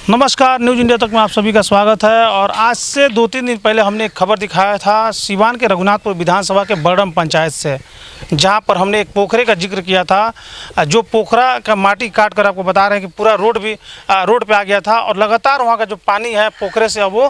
नमस्कार, news India तक में आप सभी का स्वागत है। और आज से 2-3 दिन पहले हमने एक खबर दिखाया था सीवान के रघुनाथपुर विधानसभा के बड़रम पंचायत से, जहां पर हमने एक पोखरे का जिक्र किया था। जो पोखरा का माटी काट कर आपको बता रहे हैं कि पूरा रोड भी रोड पे आ गया था और लगातार वहां का जो पानी है पोखरे से अब वो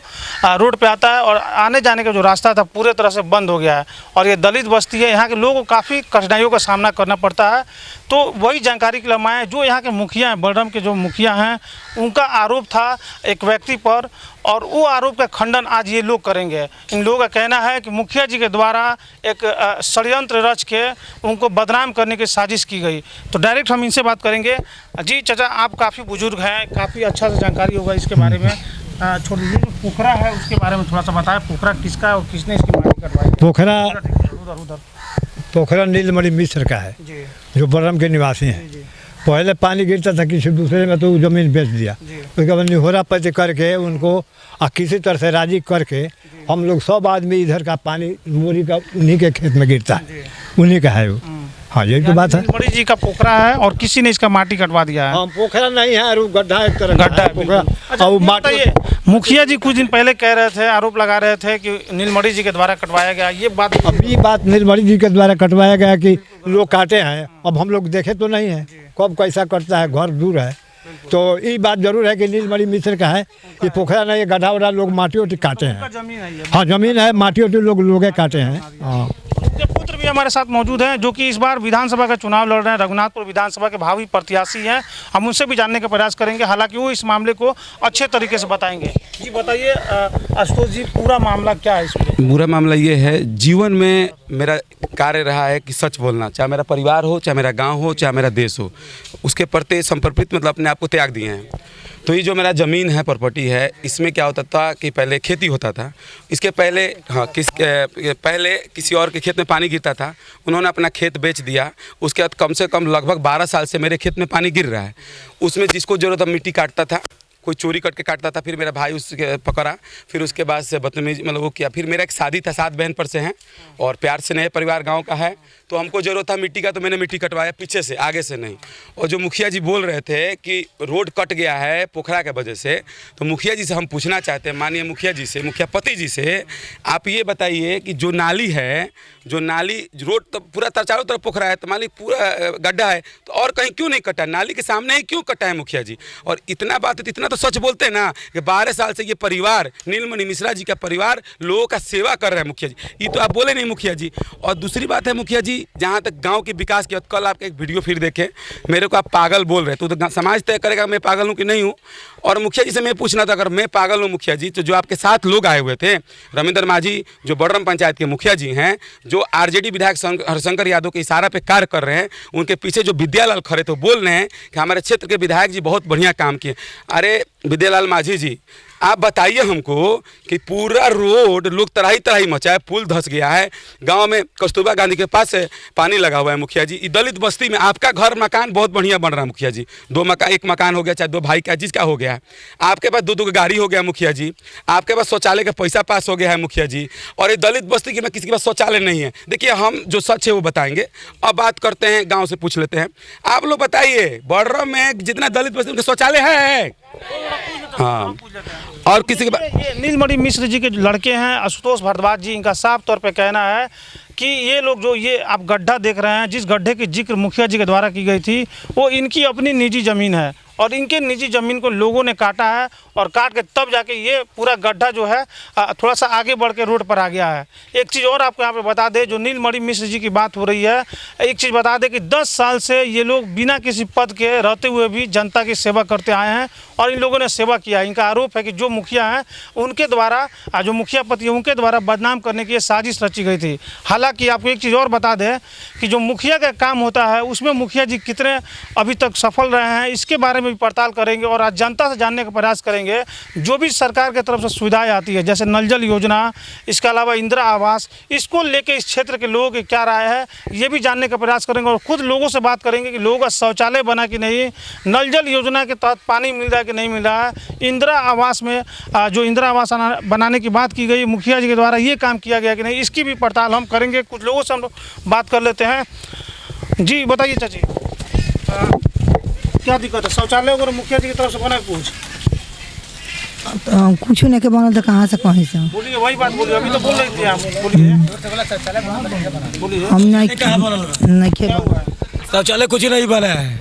रोड पे आता है और आने जाने का जो रास्ता था पूरे तरह से बंद हो गया है। और ये दलित बस्ती है, यहाँ के लोगों को काफ़ी कठिनाइयों का सामना करना पड़ता है। तो वही जानकारी के लिए मैं जो यहाँ के मुखिया हैं, बड़रम के जो मुखिया हैं, उनका आरोप था एक व्यक्ति पर, और वो आरोप का खंडन आज ये लोग करेंगे। इन लोगों का कहना है कि मुखिया जी के द्वारा एक षड्यंत्र रच के उनको बदनाम करने की साजिश की गई। तो डायरेक्ट हम इनसे बात करेंगे। जी चाचा, आप काफ़ी बुजुर्ग हैं, काफ़ी अच्छा से जानकारी होगा इसके बारे में। छोड़ दीजिए, जो पोखरा है उसके बारे में थोड़ा सा बताएं। पोखरा किसका है और किसने इसकी माटी कटवाई? पोखरा नीलमणि मिश्र का है जी, जो बड़रम के निवासी हैं। जी, पहले पानी गिरता था किसी दूसरे में, तो ज़मीन बेच दिया। उसके बाद निहोरा पति करके उनको किसी तरह से राजी करके हम लोग सब आदमी इधर का पानी मोरी का उन्हीं के खेत में गिरता है, उन्हीं का है वो। हाँ, यही तो बात है। नीलमणि जी का पोखरा है और किसी ने इसका माटी कटवा दिया है। हाँ, पोखरा नहीं है, और गड्ढा एक तरह गड्ढा है पोखरा। अच्छा, और माटी मुखिया जी कुछ दिन पहले कह रहे थे, आरोप लगा रहे थे कि नीलमणि जी के द्वारा कटवाया गया। ये बात अभी बात नीलमणि जी के द्वारा कटवाया गया कि लोग काटे हैं। अब हम लोग देखे तो नहीं है कब कैसा कटता है, घर दूर है। तो ये बात जरूर है कि नीलमणि मिश्र का है। ये पोखरा नहीं, ये गड्ढा वड्ढा लोग माटी ओटी काटे हैं। जमीन है ये। हाँ, जमीन है, माटी ओटी लोग काटे हैं। हाँ, उनके पुत्र भी हमारे साथ मौजूद हैं, जो कि इस बार विधानसभा का चुनाव लड़ रहे हैं। रघुनाथपुर विधानसभा के भावी प्रत्याशी हैं। हम उनसे भी जानने का प्रयास करेंगे, हालांकि वो इस मामले को अच्छे तरीके से बताएंगे। जी बताइए आशुतोष जी, पूरा मामला क्या है इसमें? पूरा मामला ये है, जीवन में मेरा कार्य रहा है कि सच बोलना, चाहे मेरा परिवार हो, चाहे मेरा गांव हो, चाहे मेरा देश हो, उसके प्रति समर्पित मतलब अपने आप को त्याग दिए हैं। तो ये जो मेरा ज़मीन है, प्रॉपर्टी है, इसमें क्या होता था कि पहले खेती होता था। इसके पहले पहले किसी और के खेत में पानी गिरता था, उन्होंने अपना खेत बेच दिया। उसके बाद कम से कम लगभग 12 साल से मेरे खेत में पानी गिर रहा है। उसमें जिसको ज़रूरत था मिट्टी काटता था, कोई चोरी करके काटता था, फिर मेरा भाई उसके पकड़ा, फिर उसके बाद से बदतमीजी मतलब वो किया। फिर मेरा एक शादी था, 7 बहन पर से हैं और प्यार से नए परिवार गांव का है, तो हमको ज़रूरत था मिट्टी का, तो मैंने मिट्टी कटवाया पीछे से, आगे से नहीं। और जो मुखिया जी बोल रहे थे कि रोड कट गया है पोखरा के वजह से, तो मुखिया जी से हम पूछना चाहते हैं, माननीय मुखिया जी से, मुखिया पति जी से, आप ये बताइए कि जो नाली है, जो नाली रोड तो पूरा चारों तरफ पोखरा है, तो मान ली पूरा गड्ढा है, तो और कहीं क्यों नहीं कटा? नाली के सामने ही क्यों कटा है मुखिया जी? और इतना बात है, इतना तो सच बोलते हैं ना कि 12 साल से ये परिवार, नीलमणि मिश्रा जी का परिवार लोगों का सेवा कर रहा है मुखिया जी। ये तो आप बोले नहीं मुखिया जी। और दूसरी बात है मुखिया जी, जहाँ तक गांव के विकास की, कल आपका एक वीडियो फिर देखे, मेरे को आप पागल बोल रहे, तो समाज तय करेगा मैं पागल हूँ कि नहीं हूँ। और मुखिया जी से मैं पूछना था, अगर मैं पागल हूँ मुखिया जी, तो जो आपके साथ लोग आए हुए थे, रविंद्र माझी जो बड़रम पंचायत के मुखिया जी हैं, जो आरजेडी विधायक हरशंकर यादव के इशारा पे कार्य कर रहे हैं, उनके पीछे जो विद्यालाल खड़े थे, बोल रहे हैं कि हमारे क्षेत्र के विधायक जी बहुत बढ़िया काम किए। अरे विद्यालाल माझी जी, आप बताइए हमको कि पूरा रोड लोग तराही तराही मचा है, पुल धंस गया है, गांव में कस्तूरबा गांधी के पास से पानी लगा हुआ है मुखिया जी। दलित बस्ती में आपका घर मकान बहुत बढ़िया बन रहा है मुखिया जी, 2 मकान, 1 मकान हो गया, चाहे 2 भाई का जिसका हो गया, आपके पास 2 गाड़ी हो गया मुखिया जी, आपके पास शौचालय का पैसा पास हो गया है मुखिया जी। और ये दलित बस्ती की में किसी के पास शौचालय नहीं है। देखिए, हम जो सच है वो बताएंगे। अब बात करते हैं, गाँव से पूछ लेते हैं, आप लोग बताइए बड़रम में जितना दलित बस्ती उनका शौचालय है? हाँ, और किसी के ये नीलमणि मिश्र जी के लड़के हैं आशुतोष भारद्वाज जी, इनका साफ तौर पे कहना है कि ये लोग जो ये आप गड्ढा देख रहे हैं, जिस गड्ढे की जिक्र मुखिया जी के द्वारा की गई थी, वो इनकी अपनी निजी ज़मीन है और इनके निजी ज़मीन को लोगों ने काटा है और काट के तब जाके ये पूरा गड्ढा जो है थोड़ा सा आगे बढ़ के रोड पर आ गया है। एक चीज़ और आपको यहाँ पे बता दें, जो नीलमणि मिश्र जी की बात हो रही है, एक चीज़ बता दें कि 10 साल से ये लोग बिना किसी पद के रहते हुए भी जनता की सेवा करते आए हैं और इन लोगों ने सेवा किया है। इनका आरोप है कि जो मुखिया हैं उनके द्वारा, जो मुखिया पति है उनके द्वारा बदनाम करने की साजिश रची गई थी। हालाँकि आपको एक चीज़ और बता दें कि जो मुखिया का काम होता है उसमें मुखिया जी कितने अभी तक सफल रहे हैं, इसके बारे में भी पड़ताल करेंगे और आज जनता से जानने का प्रयास करेंगे। जो भी सरकार की तरफ से सुविधाएं आती है, जैसे नल जल योजना, इसके अलावा इंदिरा आवास, इसको लेके इस क्षेत्र के लोगों की क्या राय है, ये भी जानने का प्रयास करेंगे और खुद लोगों से बात करेंगे कि लोगों का शौचालय बना कि नहीं, नल जल योजना के तहत पानी मिल रहा है कि नहीं मिल रहा है, इंदिरा आवास में जो इंदिरा आवास बनाने की बात की गई मुखिया जी के द्वारा ये काम किया गया कि नहीं, इसकी भी पड़ताल हम करेंगे। कुछ लोगों से हम लोग बात कर लेते हैं। जी बताइए चाची, क्या दिक्कत है? शौचालय वगैरह मुखिया जी की तरफ से बना कुछ? कुछ नहीं के बनल तो कहाँ से कहीं से बोलिए, वही बात बोलिए, अभी तो बोल रही थी आप, बोलिए बोलिए। हम नहीं के शौचालय कुछ नहीं बना है,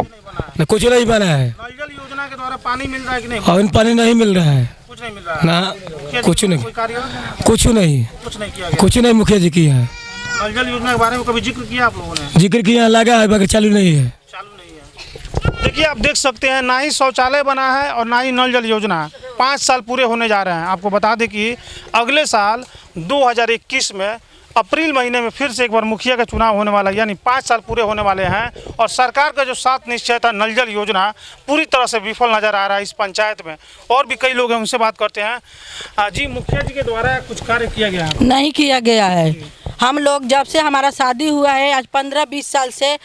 न कुछ नहीं बना है। नल जल योजना के द्वारा पानी मिल रहा है कि नहीं? और पानी नहीं मिल रहा है, कुछ नहीं मिल रहा है ना कुछ नहीं, कोई कार्य कुछ नहीं किया गया। कुछ नहीं मुखिया जी किया है। नल जल योजना के बारे में कभी जिक्र किया आप लोगों ने? जिक्र किया लगा है बाकी चालू नहीं है। चालू नहीं है। देखिए, आप देख सकते हैं, ना ही शौचालय बना है और ना ही नल जल योजना। 5 साल पूरे होने जा रहे हैं। आपको बता दें कि अगले साल 2021 में अप्रैल महीने में फिर से एक बार मुखिया का चुनाव होने वाला है, यानी 5 साल पूरे होने वाले हैं। और सरकार का जो 7 निश्चय था नल जल योजना पूरी तरह से विफल नज़र आ रहा है इस पंचायत में। और भी कई लोग हैं, उनसे बात करते हैं। जी, मुखिया जी के द्वारा कुछ कार्य किया गया है? नहीं किया गया है। हम लोग जब से हमारा शादी हुआ है आज 15-20 साल से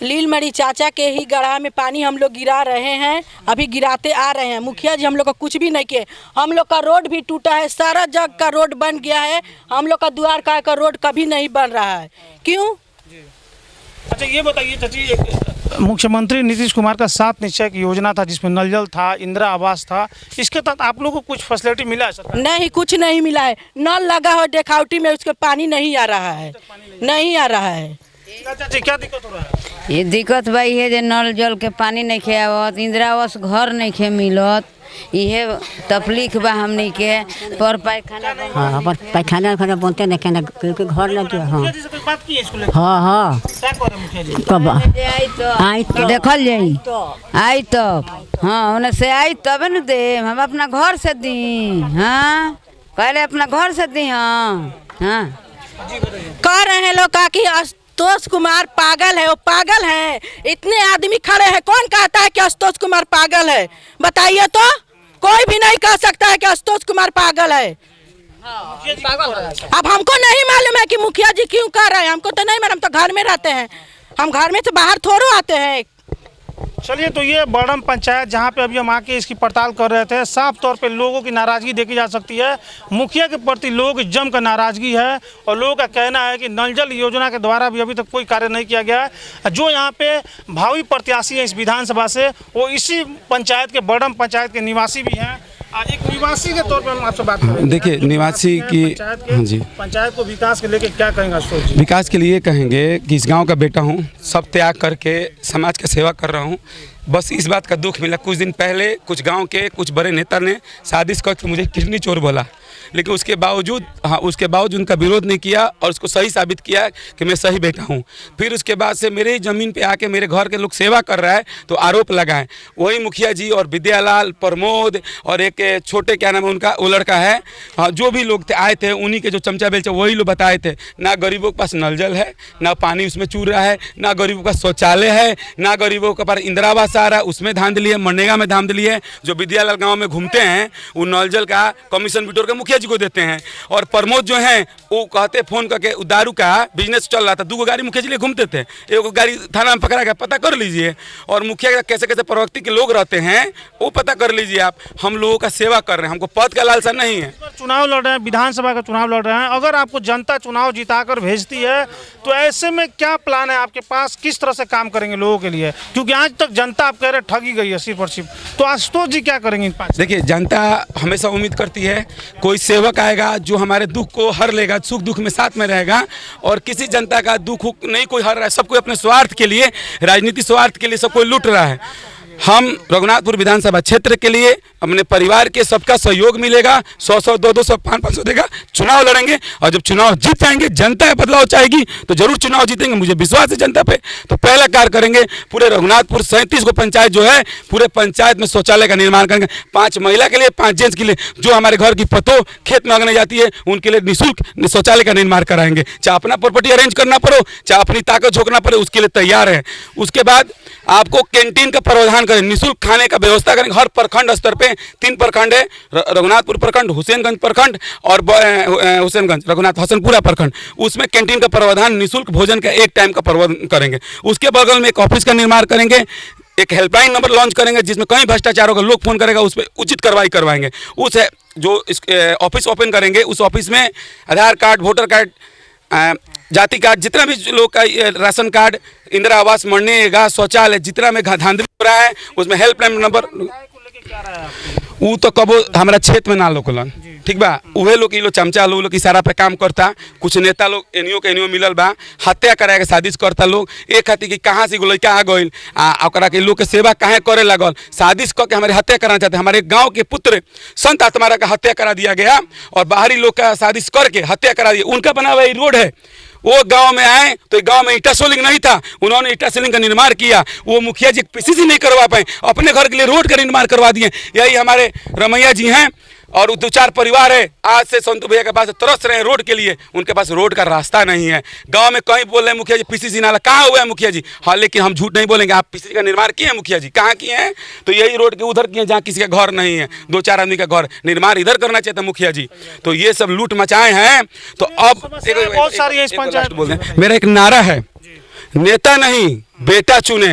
लीलमणि चाचा के ही गढ़ा में पानी हम लोग गिरा रहे हैं, अभी गिराते आ रहे हैं। मुखिया जी हम लोग का कुछ भी नहीं किए। हम लोग का रोड भी टूटा है, सारा जग का रोड बन गया है, हम लोग का द्वार का रोड कभी नहीं बन रहा है। क्यों? अच्छा, ये बताइए चाची, मुख्यमंत्री नीतीश कुमार का 7 निश्चय की योजना था जिसमें नल जल था, इंदिरा आवास था, इसके तहत आप लोगों को कुछ फैसिलिटी मिला है सरकार? नहीं, कुछ नहीं मिला है। नल लगा हो डेखावटी में, उसके पानी नहीं आ रहा है, नहीं आ रहा है। चाची, क्या दिक्कत हो रहा है? ये दिक्कत भाई है जे नल जल के पानी नहीं खे आवत, इंदिरा आवास घर नहीं खे मिलत, इहे तकलीफ बा हमनी के। पर पैखाना हाँ, पर पैखाना खाना बनते नहीं कहना क्योंकि घर नहीं दिया। हाँ मुखिया जी से कोई बात की है इसको लेकर? हाँ हाँ क्या कह रहे हैं मुखिया जी? कब आई तो देखल जाई, आई तब हाँ उन्हें से आई तब न दे, हम अपना घर से दी। हाँ पहले अपना घर से दी। हाँ हाँ कह रहे हैं लोग का कि आशुतोष कुमार पागल है, वो पागल है। इतने आदमी खड़े हैं, कौन कहता है कि आशुतोष कुमार पागल है? बताइए तो, कोई भी नहीं कह सकता है कि आशुतोष कुमार पागल है। अब हमको नहीं मालूम है कि मुखिया जी क्यों कह रहे हैं, हमको तो नहीं मालूम, तो घर में रहते हैं हम, घर में से बाहर थोड़ो आते हैं। चलिए, तो ये बड़म पंचायत जहाँ पे अभी हम आके इसकी पड़ताल कर रहे थे, साफ तौर पे लोगों की नाराज़गी देखी जा सकती है। मुखिया के प्रति लोगों की जमकर नाराज़गी है और लोगों का कहना है कि नल जल योजना के द्वारा भी अभी तक कोई कार्य नहीं किया गया है। जो यहाँ पे भावी प्रत्याशी हैं इस विधानसभा से, वो इसी पंचायत के, बड़म पंचायत के निवासी भी हैं। एक निवासी के तौर पे हम आपसे बात करें। देखिए, निवासी की, हाँ जी, पंचायत को विकास के लेके क्या कहेंगे आशुतोष जी? विकास के लिए कहेंगे कि इस गांव का बेटा हूं, सब त्याग करके समाज का सेवा कर रहा हूं। बस इस बात का दुख मिला, कुछ दिन पहले कुछ गांव के कुछ बड़े नेता ने साजिश करके मुझे किडनी चोर बोला, लेकिन उसके बावजूद उनका विरोध नहीं किया और उसको सही साबित किया कि मैं सही बेटा हूं। फिर उसके बाद से मेरे ही ज़मीन पे आके मेरे घर के लोग सेवा कर रहा है तो आरोप लगाएं। वही मुखिया जी और विद्यालाल, प्रमोद और एक छोटे, क्या नाम है उनका, वो लड़का है, जो भी लोग थे आए थे, उन्हीं के जो चमचा बेलचे वही लोग बताए थे। ना गरीबों के पास नल जल है, ना पानी उसमें चूर रहा है, ना गरीबों का शौचालय है, ना गरीबों के पास इंदिरा आवास आ रहा है, उसमें धांधली है, मनरेगा में धांधली है। जो विद्यालाल गाँव में घूमते हैं वो नल जल का कमीशन बिटोर के मुखिया जी को देते हैं। और प्रमोद जो हैं वो कहते फ़ोन करके दारू का बिजनेस चल रहा था, 2 गाड़ी मुखिया जी लिए घूमते थे, एक गाड़ी थाना में पकड़ा गया, पता कर लीजिए। और मुखिया का कैसे कैसे प्रवक्ति के लोग रहते हैं वो पता कर लीजिए आप। हम लोगों का सेवा कर रहे हैं, हमको पद का लालसा नहीं है। चुनाव लड़ रहे हैं, विधानसभा का चुनाव लड़ रहे हैं, अगर आपको जनता चुनाव जिताकर भेजती है तो ऐसे में क्या प्लान है आपके पास, किस तरह से काम करेंगे लोगों के लिए? क्योंकि आज तक जनता आप कह रहे ठगी गई है सिर्फ और सिर्फ, तो आशुतोष जी क्या करेंगे इन 5? देखिए, जनता हमेशा उम्मीद करती है कोई सेवक आएगा जो हमारे दुख को हर लेगा, सुख दुख में साथ में रहेगा। और किसी जनता का दुख नहीं कोई हर रहा है, सब कोई अपने स्वार्थ के लिए, राजनीतिक स्वार्थ के लिए सब कोई लूट रहा है। हम रघुनाथपुर विधानसभा क्षेत्र के लिए अपने परिवार के सबका सहयोग मिलेगा, 100-100, 200, 500 देगा, चुनाव लड़ेंगे और जब चुनाव जीत जाएंगे, जनता बदलाव चाहेगी तो जरूर चुनाव जीतेंगे, मुझे विश्वास है जनता पे। तो पहला कार्य करेंगे, पूरे रघुनाथपुर 37 को पंचायत जो है, पूरे पंचायत में शौचालय का निर्माण करेंगे, 5 महिला के लिए, 5 जेंट्स के लिए। जो हमारे घर की पतो खेत में आगने जाती है उनके लिए निःशुल्क शौचालय का निर्माण कराएंगे, चाहे अपना प्रॉपर्टी अरेंज करना पड़ो, चाहे अपनी ताकत झोंकना पड़े, उसके लिए तैयार है। उसके बाद आपको कैंटीन का प्रावधान करें, निःशुल्क खाने का व्यवस्था करेंगे। हर प्रखंड स्तर पे 3 प्रखंड है, रघुनाथपुर प्रखंड, हुसैनगंज प्रखंड और हुसैनगंज रघुनाथ हसनपुरा प्रखंड, उसमें कैंटीन का प्रावधान, निःशुल्क भोजन का एक टाइम का प्रावधान करेंगे। उसके बगल में एक ऑफिस का निर्माण करेंगे, एक हेल्पलाइन नंबर लॉन्च करेंगे जिसमें कहीं भ्रष्टाचार होगा, लोग फोन करेगा, उस पर उचित कार्रवाई करवाएंगे। उस जो ऑफिस ओपन करेंगे उस ऑफिस में आधार कार्ड, वोटर कार्ड, जाति कार्ड, जितना भी लोग का राशन कार्ड, इंदिरा आवास, मनरेगा, शौचालय, जितना में धांधली हो रहा है उसमें हेल्पलाइन नंबर ऊ तो कबो हमारा क्षेत्र में ना लोकलन, ठीक बा। उहे लोग इ लोग चमचा लोग इशारा पे काम करता। कुछ नेता लोग एनियो के एनियो मिलल बा, हत्या कराए के साजिश करता लोग। एक खातिर कि कहाँ से लड़का आ गइल आ ओकरा के लोग के सेवा काहे करे लगल, साजिश करके हमारे हत्या कराना चाहते। हमारे गांव के पुत्र संत आत्मारा का हत्या करा दिया गया और बाहरी लोग का साजिश करके हत्या करा दिया। उनका बना हुआ रोड है, वो गांव में आए तो गांव में ईटा सोलिंग नहीं था, उन्होंने ईटा सोलिंग का निर्माण किया। वो मुखिया जी पीसीसी नहीं करवा पाए, अपने घर के लिए रोड का निर्माण करवा दिए। यही हमारे रमैया जी हैं और 2-4 परिवार है आज से संतू भैया के पास तरस रहे हैं रोड के लिए। उनके पास रोड का रास्ता नहीं है। गांव में कहीं बोल रहे हैं मुखिया जी पीसीसी नाला कहाँ हुआ है मुखिया जी। हाँ, लेकिन हम झूठ नहीं बोलेंगे, आप पीसीसी का निर्माण किए हैं मुखिया जी, कहाँ किए हैं? तो यही रोड के उधर किए हैं जहाँ किसी का घर नहीं है, 2-4 आदमी का घर निर्माण इधर करना चाहिए था मुखिया जी। तो ये सब लूट मचाए हैं। तो अब बहुत सारी है इस पंचायत। बोल रहे हैं, मेरा एक नारा है, नेता नहीं बेटा चुने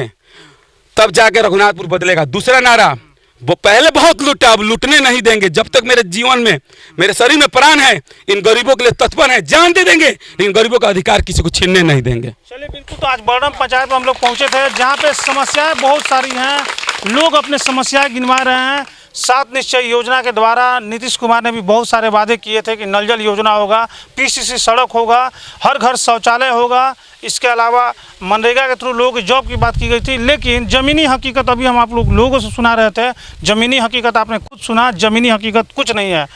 तब जाके रघुनाथपुर बदलेगा। दूसरा नारा, वो पहले बहुत लूटा, अब लूटने नहीं देंगे। जब तक मेरे जीवन में मेरे शरीर में प्राण है, इन गरीबों के लिए तत्पर है, जान दे देंगे, लेकिन गरीबों का अधिकार किसी को छीनने नहीं देंगे। चलिए बिल्कुल। तो आज बड़म पंचायत में हम लोग पहुंचे थे जहां पे समस्याएं बहुत सारी हैं, लोग अपने समस्याएं गिनवा रहे हैं। 7 निश्चय योजना के द्वारा नीतीश कुमार ने भी बहुत सारे वादे किए थे कि नल जल योजना होगा, पीसीसी सड़क होगा, हर घर शौचालय होगा। इसके अलावा मनरेगा के थ्रू लोगों की जॉब की बात की गई थी। लेकिन ज़मीनी हकीकत अभी हम आप लोगों से सुना रहे थे। ज़मीनी हकीकत आपने खुद सुना, ज़मीनी हकीकत कुछ नहीं है।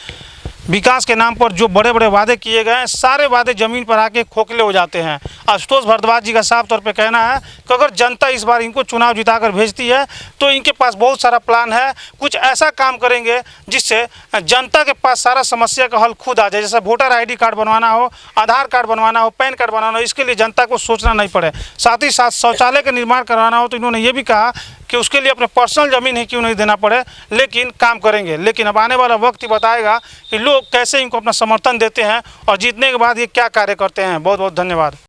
विकास के नाम पर जो बड़े बड़े वादे किए गए, सारे वादे ज़मीन पर आके खोखले हो जाते हैं। आशुतोष भारद्वाज जी का साफ तौर पे कहना है कि अगर जनता इस बार इनको चुनाव जिताकर भेजती है तो इनके पास बहुत सारा प्लान है, कुछ ऐसा काम करेंगे जिससे जनता के पास सारा समस्या का हल खुद आ जाए। जैसे वोटर ID कार्ड बनवाना हो, आधार कार्ड बनवाना हो, पैन कार्ड बनवाना हो, इसके लिए जनता को सोचना नहीं पड़े। साथ ही साथ शौचालय का निर्माण करवाना हो तो इन्होंने ये भी कहा कि उसके लिए अपने पर्सनल ज़मीन ही क्यों नहीं देना पड़े, लेकिन काम करेंगे। लेकिन अब आने वाला वक्त ही बताएगा कि लोग कैसे इनको अपना समर्थन देते हैं और जीतने के बाद ये क्या कार्य करते हैं। बहुत बहुत धन्यवाद।